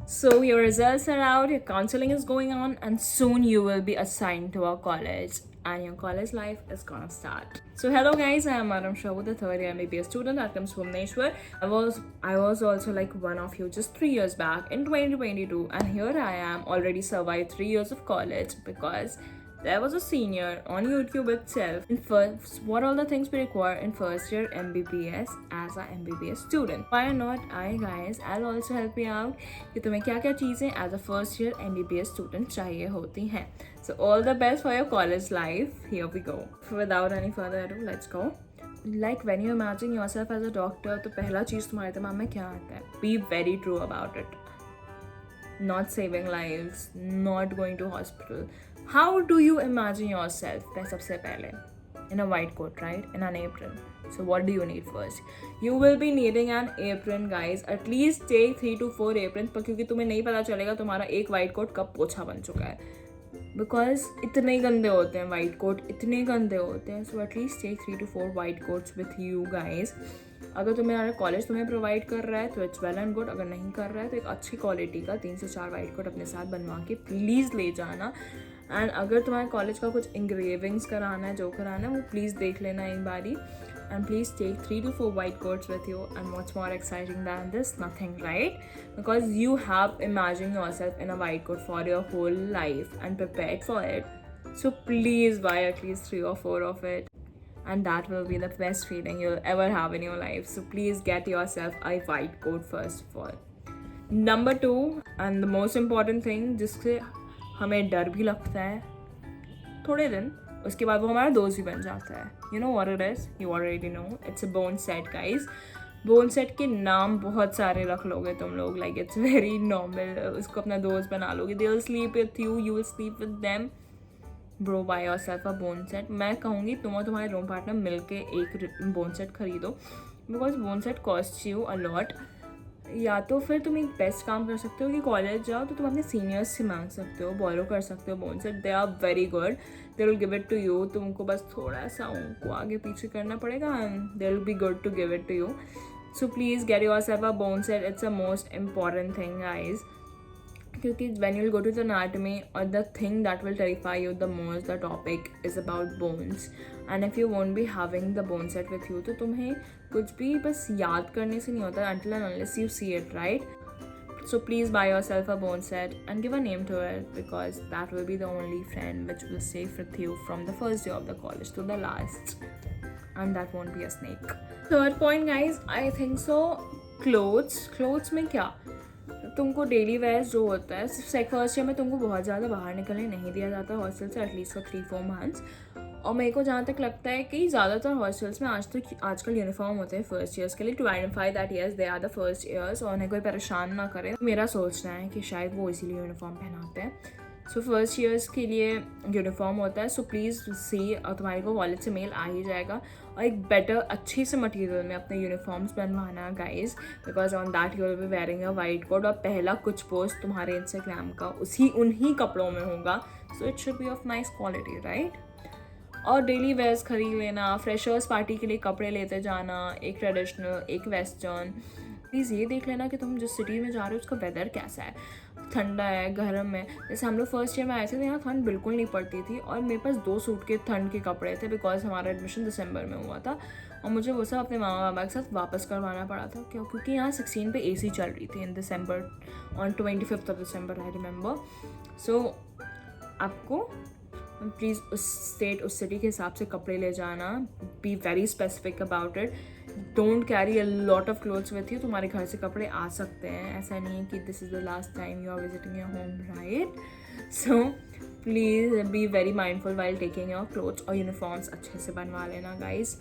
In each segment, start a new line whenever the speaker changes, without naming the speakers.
So your results are out, your counseling is going on, and soon you will be assigned to a college and your college life is gonna start. So hello guys, I am Madam Shawu, the third year MBBS student at comes from Bhubaneswar. I was also like one of you just 3 years back in 2022, and here I am already survived 3 years of college because there was a senior on YouTube itself. In first, what all the things we require in first year MBBS as a MBBS student. Why not I guys? I'll also help you out कि तुम्हें क्या क्या चीज़ें as a first year MBBS student चाहिए होती हैं. So all the best for your college life. Here we go. Without any further ado, let's go. Like when you imagine yourself as a doctor, तो पहला चीज़ तुम्हारे दिमाग में क्या आता है? Be very true about it. Not saving lives, not going to hospital. How do you imagine yourself? सबसे पहले in a white coat, right? In an apron. So what do you need first? You will be needing an apron, guys. At least take 3 to 4 aprons, पर क्योंकि तुम्हें नहीं पता चलेगा तुम्हारा एक white coat कब पोछा बन चुका है. Because इतने गंदे होते हैं white coat, इतने गंदे होते हैं. So at least take 3 to 4 white coats with you, guys. अगर तुम्हारा कॉलेज तुम्हें प्रोवाइड कर रहा है तो इट्स वेल एंड गुड. अगर नहीं कर रहा है तो एक अच्छी क्वालिटी का 3 से 4 वाइट कोट अपने साथ बनवा के प्लीज़ ले जाना. एंड अगर तुम्हारे कॉलेज का कुछ इंग्रेविंग्स कराना है, जो कराना है वो प्लीज़ देख लेना एक बारी. And please take 3 to 4 white coats with you. And what's more exciting than this? Nothing, right? Because you have imagined yourself in a white coat for your whole life and prepared for it. So please buy at least 3 or 4 of it. And that will be the best feeling you'll ever have in your life. So please get yourself a white coat first of all. Number 2, and the most important thing, जिससे हमें डर भी लगता है थोड़े दिन, उसके बाद वो हमारा दोस्त भी बन जाता है. You know what it is? You already know. It's a bone set, guys. Bone set के नाम बहुत सारे रख लोगे तुम लोग. Like it's very normal. उसको अपना दोस्त बना लोगे. They will sleep with you, you will sleep with them. Bro by yourself a bone set. मैं कहूँगी तुम और तुम्हारे रूम पार्टनर मिलके एक बोन सेट खरीदो, because bone set cost you a lot. या तो फिर तुम एक बेस्ट काम कर सकते हो कि कॉलेज जाओ तो तुम अपने सीनियर्स से मांग सकते हो, बोरो कर सकते हो bone set. They are very good. They will give it to you. तुमको बस थोड़ा सा उनको आगे पीछे करना पड़ेगा and they will be good to give it to you. So please get yourself a bone set. It's a most important thing, guys. क्योंकि when you'll go to the anatomy, or the thing that will terrify you the most, the topic is about bones. And if you won't be having the bone set with you, तो तुम्हें कुछ भी बस याद करने से नहीं होता until and unless you see it, right? So please buy yourself a bone set and give a name to it, because that will be the only friend which will stay with you from the first day of the college to the last. And that won't be a snake. Third point, guys, I think so. Clothes में क्या? तुमको daily wears जो होता है, first year में तुमको बहुत ज़्यादा बाहर निकलने नहीं दिया जाता हॉस्टल से, एटलीस्ट फॉर 3-4 मंथ्स. और मेरे को जहाँ तक लगता है कि ज़्यादातर हॉस्टल्स में आजकल यूनिफॉर्म होते हैं फर्स्ट ईयर्स के लिए, to identify that yes they are the first years, और उन्हें कोई परेशान ना करे. मेरा सोचना है कि शायद वो इसीलिए यूनिफॉर्म पहनाते हैं. सो फर्स्ट ईयर्स के लिए यूनिफॉर्म होता है. सो प्लीज़ सी, और तुम्हारे को कॉलेज से मेल आ ही जाएगा, और एक बेटर अच्छे से मटेरियल में अपने यूनिफॉर्म्स बनवाना, guys, because on that you will be wearing a white coat. और पहला कुछ पोस्ट तुम्हारे इंस्टाग्राम का उन्हीं कपड़ों में होगा. So it should be of nice quality, right? और डेली वेयर्स खरीद लेना, फ्रेशर्स पार्टी के लिए कपड़े लेते जाना, एक ट्रेडिशनल एक वेस्टर्न. प्लीज़ ये देख लेना कि तुम जिस सिटी में जा रहे हो उसका वेदर कैसा है, ठंडा है, गर्म है. जैसे हम लोग फर्स्ट ईयर में आए थे तो यहाँ ठंड बिल्कुल नहीं पड़ती थी, और मेरे पास 2 सूट के ठंड के कपड़े थे, बिकॉज हमारा एडमिशन दिसंबर में हुआ था, और मुझे वो सब अपने मामा बाबा के साथ वापस करवाना पड़ा था. क्यों? क्योंकि यहाँ 16 पे AC चल रही थी in December, on 25th of December I remember. So आपको प्लीज़ उस सिटी के हिसाब से कपड़े ले जाना. Be very specific about it. Don't carry a lot of clothes with you. तुम्हारे घर से कपड़े आ सकते हैं, ऐसा नहीं है कि this is the last time you are visiting your home, right? So please be very mindful while taking your clothes, और यूनिफॉर्म्स अच्छे से बनवा लेना, guys.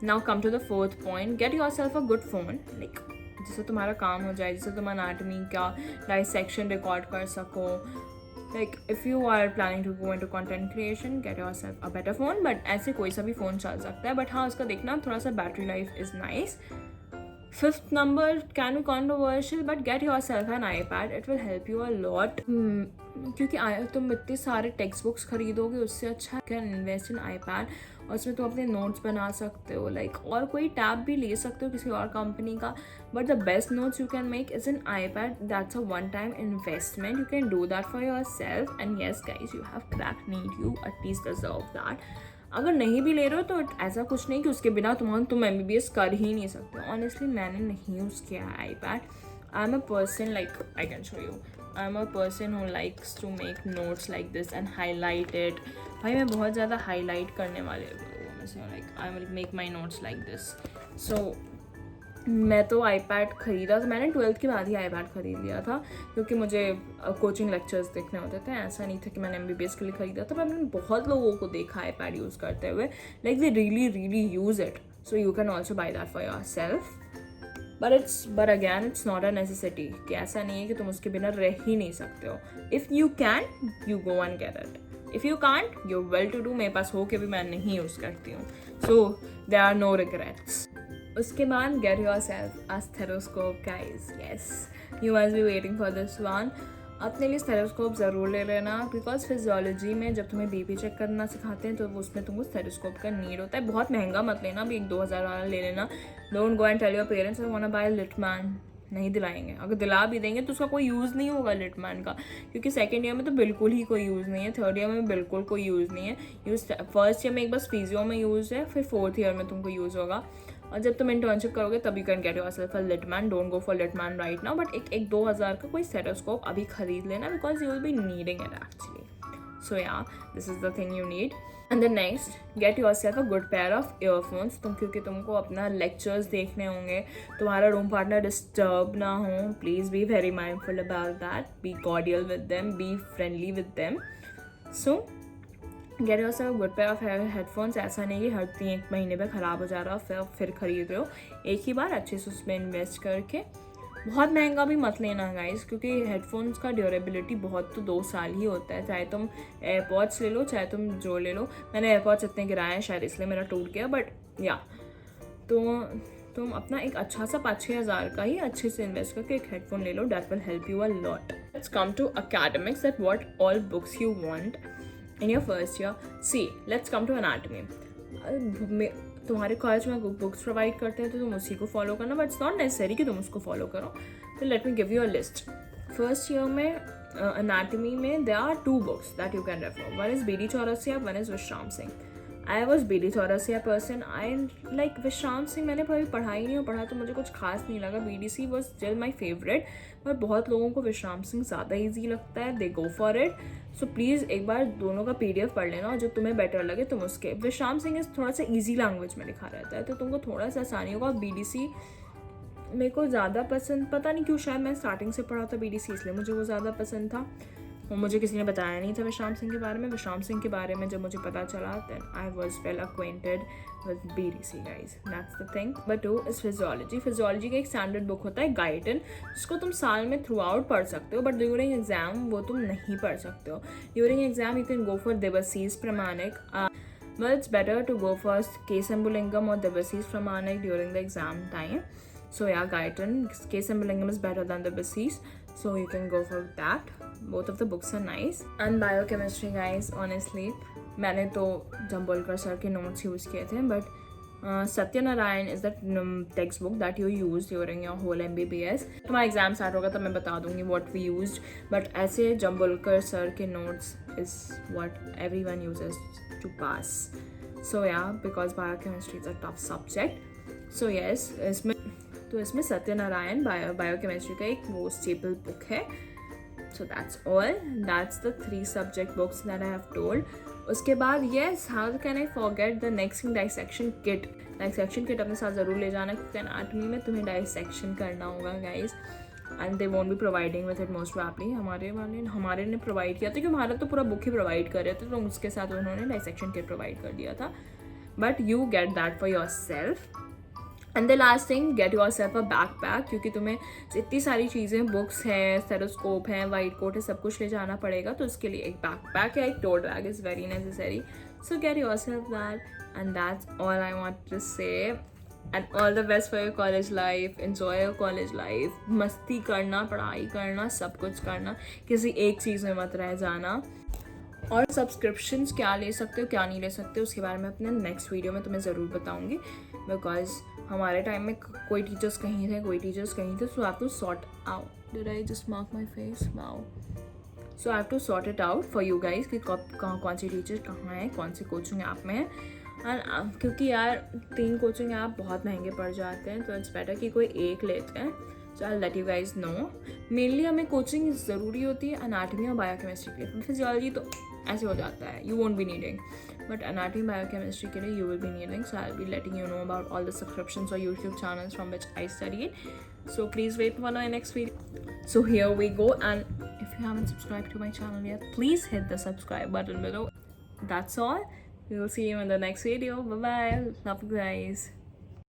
Now come to the 4th point. Get yourself a good phone, like जिससे तुम्हारा काम हो जाए, जिससे तुम एनाटमी का डाइसेक्शन रिकॉर्ड कर सको. Like if you are planning to go into content creation, get yourself a better phone. But ऐसे कोई सा भी फ़ोन चल सकता है, बट हाँ उसका देखना थोड़ा सा battery life is nice. Fifth number can be controversial, but get yourself an iPad. It will help you a lot. क्योंकि तुम इतने सारे टेक्स्ट बुक्स खरीदोगे, उससे अच्छा कैन इन्वेस्ट इन iPad और उसमें तुम अपने नोट्स बना सकते हो, लाइक और कोई टैब भी ले सकते हो किसी और कंपनी का, but the best notes you can make is in iPad. That's a one time investment. You can do that for your self and yes guys, you have crack need, you at least deserve that. अगर नहीं भी ले रहे हो तो ऐसा कुछ नहीं कि उसके बिना तुम MBBS कर ही नहीं सकते. ऑनेस्टली मैंने नहीं यूज़ किया है iPad. I am a person, like I can show you, I am a person who likes to make notes like this and highlight it. भाई मैं बहुत ज़्यादा हाईलाइट करने वाले लोगों में से, like I will make my notes like this. So मैं तो iPad ख़रीदा, तो मैंने 12th के बाद ही iPad ख़रीद लिया था क्योंकि मुझे कोचिंग लेक्चर्स देखने होते थे. ऐसा नहीं था कि मैंने MBBS के लिए ख़रीदा था. मैंने बहुत लोगों को देखा iPad यूज़ करते हुए, like they really use it. So you can also by that for your self. But again it's not a necessity, कि ऐसा नहीं है कि तुम उसके बिना रह ही नहीं सकते हो. If you can, you go and get it. If you can't, you well to do. मेरे पास हो के भी मैं नहीं यूज़ करती हूँ. So there are no regrets. उसके बाद get yourself a stethoscope guys. Yes, you must be waiting for this one. अपने लिए स्टेथोस्कोप ज़रूर ले लेना, बिकॉज फिजियोलॉजी में जब तुम्हें बीपी चेक करना सिखाते हैं तो उसमें तुमको स्टेथोस्कोप का नीड होता है. बहुत महंगा मत लेना, अभी 1-2 हज़ार वाला ले लेना. Don't go and tell your parents I want to buy Littmann. नहीं दिलाएंगे. अगर दिला भी देंगे तो उसका कोई यूज़ नहीं होगा लिटमैन का, क्योंकि सेकेंड ईयर में तो बिल्कुल ही कोई यूज़ नहीं है, थर्ड ईयर में बिल्कुल कोई यूज़ नहीं है. फर्स्ट ईयर में एक बस फिजियो में यूज़ है, फिर फोर्थ ईयर में तुमको यूज़ होगा. और जब तुम इंटर्नशिप करोगे तभी can get yourself a Littmann. Don't go for Littmann right now, but एक 2 हज़ार का कोई स्टेथोस्कोप अभी खरीद लेना, because you will be needing it actually. So yeah, this is the thing you need. And the next, get yourself a good pair of earphones. क्योंकि तुमको अपना लेक्चर्स देखने होंगे, तुम्हारा रूम पार्टनर डिस्टर्ब ना हो. Please be very mindful about that. Be cordial with them, be friendly with them. So get yourself good pair of headphones. ऐसा नहीं कि हर 3 महीने पे ख़राब हो जा रहा हो फिर खरीद रहे हो. एक ही बार अच्छे से उसमें इन्वेस्ट करके. बहुत महंगा भी मत लेना गाइस, क्योंकि हेडफोन्स का ड्यूरेबिलिटी बहुत तो 2 साल ही होता है. चाहे तुम एयरपॉड्स ले लो, चाहे तुम जो ले लो. मैंने एयरपॉड्स इतने गिराए हैं शायद इसलिए मेरा टूट गया, बट या तो तुम अपना एक अच्छा सा 5-6 हज़ार का ही अच्छे से इन्वेस्ट करके एक हेडफोन ले लो. That will help you a lot. Let's come to academics. That what all books you want in your first year. See, let's come to anatomy. तुम्हारे कॉलेज में बुक्स प्रोवाइड करते हैं तो तुम उसी को फॉलो करना, बट इट्स नॉट नेसेसरी कि तुम उसको फॉलो करो. तो let me give you a list. First year में एनाटमी में there are 2 books that you can refer. One is BD Chaurasia, one is Vishram Singh. I was BD Chaurasia person. I like Vishram Singh मैंने कभी पढ़ा ही नहीं, पढ़ा तो मुझे कुछ खास नहीं लगा. BDC was still my favourite, पर बहुत लोगों को विश्राम सिंह ज़्यादा ईजी लगता है. They go for it. So please एक बार दोनों का PDF पढ़ लेना, और जो तुम्हें बेटर लगे तुम उसके. विश्राम सिंह थोड़ा सा ईजी लैंग्वेज में लिखा रहता है तो तुमको थोड़ा सा आसानी होगा. BDC मेरे को ज़्यादा पसंद, पता नहीं क्यों, शायद मैं स्टार्टिंग से पढ़ा था BDC इसलिए मुझे वो ज़्यादा पसंद था. वो मुझे किसी ने बताया नहीं था विश्राम सिंह के बारे में. विश्राम सिंह के बारे में जब मुझे पता चला then I was well acquainted with BDC guys. That's the thing. But 2 is physiology. Physiology का एक स्टैंडर्ड बुक होता है गाइटन, जिसको तुम साल में थ्रू आउट पढ़ सकते हो, बट ड्यूरिंग एग्जाम वो तुम नहीं पढ़ सकते हो. During exam you can go for Debasis Pramanik. Well, it's better to go for K. Sambulingam or Devasis Pramanik during the exam time. So yeah, Gaitan, K. Sambulingam is better than Devasis, so you can go for that. Both of the books are nice. And biochemistry guys, honestly, मैंने तो Jambolkar sir के notes use किए थे, but Satyanarayana is the textbook that you use during your whole MBBS. तुम्हारा exam start होगा तब मैं बता दूंगी व्हाट वी यूज्ड, बट ऐसे जम्बोलकर सर के notes is what everyone uses to pass. So yeah, because biochemistry is a tough subject. So yes, इसमें Satyanarayana biochemistry का एक वो स्टेपल बुक है. So that's all. That's the 3 subject books that I have told. उसके बाद yes, how can I forget the next thing, dissection kit. Dissection kit अपने साथ ज़रूर ले जाना, क्योंकि anatomy में तुम्हें dissection करना होगा guys, and they won't be providing with it most probably. हमारे ने प्रोवाइड किया था, क्योंकि हमारा तो पूरा बुक ही प्रोवाइड कर रहे थे, तो उसके साथ उन्होंने dissection kit प्रोवाइड कर दिया था. But you get that for yourself. And the last thing, gate yourself a backpack, क्योंकि तुम्हें इतनी सारी चीज़ें, बुक्स हैं, स्टेथोस्कोप है, वाइट कोट है, सब कुछ ले जाना पड़ेगा. तो उसके लिए एक बैकपैक या एक tote bag is very necessary. So get yourself that, and that's all I want to say. And all the best for your college life. Enjoy your college life. मस्ती करना, पढ़ाई करना, सब कुछ करना, किसी एक चीज़ में मत रह जाना. और सब्सक्रिप्शंस क्या ले सकते हो क्या नहीं ले सकते उसके बारे में अपने नेक्स्ट वीडियो में तुम्हें ज़रूर बताऊंगी. बिकॉज हमारे टाइम में कोई टीचर्स कहीं थे, कोई टीचर्स कहीं थे. So I have to sort out. Did I just mark my face? Wow. So I have to sort it out for you guys कि कौन सी टीचर कहाँ है, कौन सी कोचिंग ऐप में है. एंड क्योंकि यार 3 कोचिंग ऐप बहुत महंगे पड़ जाते हैं, तो इट्स बेटर कि कोई एक लेते हैं. So I let you guys know. Mainly हमें कोचिंग ज़रूरी होती है एनाटमी और बायोकेमिस्ट्री के लिए. फिजियोलॉजी तो ऐसे हो जाता है, you won't be needing, but anatomy biochemistry के लिए you will be needing. So I will be letting you know about all the subscriptions और YouTube channels from which I study. So please wait for my next video. So here we go, and if you haven't subscribed to my channel yet, please hit the subscribe button below. That's all. We will see you in the next video. Bye bye. Love you guys.